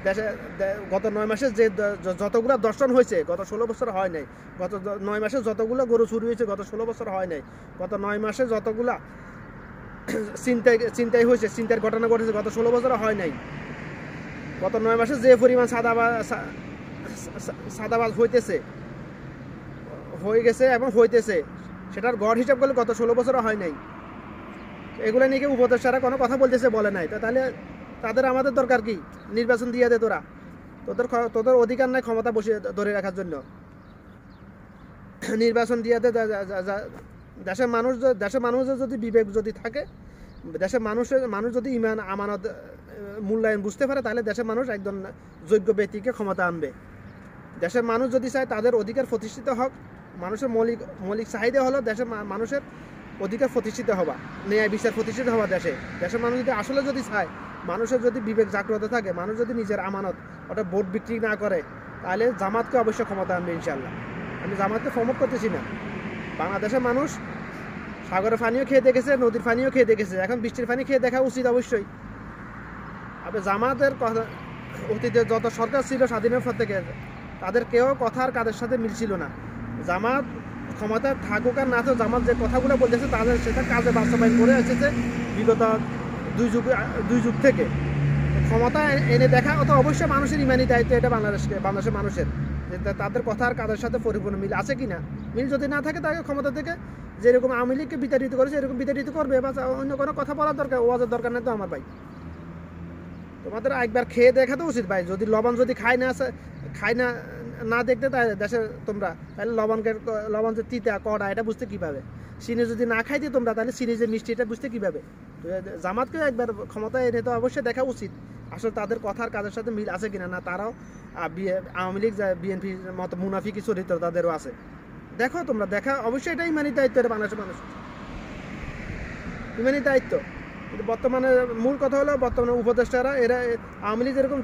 দেশে গত 9 মাসে যে যতগুলো দর্শন হয়েছে গত 16 বছর হয় নাই, গত 9 মাসে যতগুলো গরু চুরি হয়েছে গত 16 বছর হয় নাই, গত 9 মাসে যতগুলা চিন্তাই হয়েছে, চিন্তার ঘটনা ঘটেছে গত 16 বছর হয় নাই, গত 9 মাসে যে পরিমাণ সাদাবাজ হয়ে গেছে এবং হইতেছে সেটার গড় হিসাব করলে গত 16 বছর হয় নাই। এগুলো নিয়ে কি উপদেষ্টারা কোনো কথা বলতেছে? বলে নাই। তাহলে তাদের আমাদের দরকার কি? নির্বাচন দিয়ে দে তোরা, তোদের অধিকার নাই ক্ষমতা বসিয়ে ধরে রাখার জন্য। নির্বাচন দিয়ে দে। দেশের মানুষের যদি বিবেক যদি থাকে, দেশের মানুষ যদি ইমান আমানত মূল্যায়ন বুঝতে পারে, তাহলে দেশের মানুষ একজন যোগ্য ব্যক্তিকে ক্ষমতা আনবে। দেশের মানুষ যদি চায় তাদের অধিকার প্রতিষ্ঠিত হোক, মানুষের মৌলিক চাহিদা হলো দেশের মানুষের অধিকার প্রতিষ্ঠিত হওয়া, ন্যায় বিচার প্রতিষ্ঠিত হওয়া। দেশের মানুষ যদি আসলে যদি চায়, মানুষের যদি বিবেক জাগ্রত থাকে, মানুষ যদি নিজের আমানত ওটা ভোট বিক্রি না করে, তাহলে জামাতকে অবশ্যই ক্ষমতা আনবে ইনশাল্লাহ। আমি জামাতকে প্রমোট করতেছি না। বাংলাদেশের মানুষ সাগরের পানিও খেয়ে দেখেছে, নদীর পানিও খেয়ে দেখেছে, এখন বৃষ্টির পানি খেয়ে দেখা উচিত অবশ্যই। আপনি জামাতের কথা, অতীতে যত সরকার ছিল স্বাধীনের পর থেকে, তাদের কেউ কথার কাদের সাথে মিলছিল না। জামাত ক্ষমতা থাকুক আর না থাকুক, জামাত যে কথাগুলো বলতেছে তাদের সেটা কাজে বাস্তবায়ন করে এসেছে বিগত দুই যুগ থেকে। ক্ষমতা এনে দেখা অত অবশ্যই মানুষের ইমানি দায়িত্ব, এটা বাংলাদেশের মানুষের, তাদের কথার কাজের সাথে পরিপূর্ণ মিল আছে কিনা। মিল যদি না থাকে, তাকে ক্ষমতা থেকে যেরকম আওয়ামী লীগকে বিতাড়িত করেছে এরকম বিতাড়িত করবে, বা অন্য কোনো কথা বলার দরকার, ওয়াজের দরকার নেই তো আমার ভাই। তোমাদের একবার খেয়ে দেখা তো উচিত ভাই। যদি লবণ যদি খাই না দেখতে তাই দেশে তোমরা, তাহলে লবণ যে তিতা কড়া এটা বুঝতে কীভাবে? চিনি যদি না খাইতে তোমরা, তাহলে চিনি যে মিষ্টি এটা বুঝতে কীভাবে? জামাতকে একবার ক্ষমতা এনে তো অবশ্যই দেখা উচিত আসলে তাদের কথার কাজের সাথে মিল আছে কিনা। না তারাও আওয়ামী লীগ বিএনপির মতো মুনাফিকি চরিত্র তাদেরও আছে। দেখো তোমরা, দেখা অবশ্যই এটা ইমানি দায়িত্ব, এটা বাংলাদেশের মানুষ ইমানি দায়িত্ব। কিন্তু বর্তমানে মূল কথা হলো, বর্তমানে উপদেষ্টারা এরা আওয়ামী লীগ যেরকম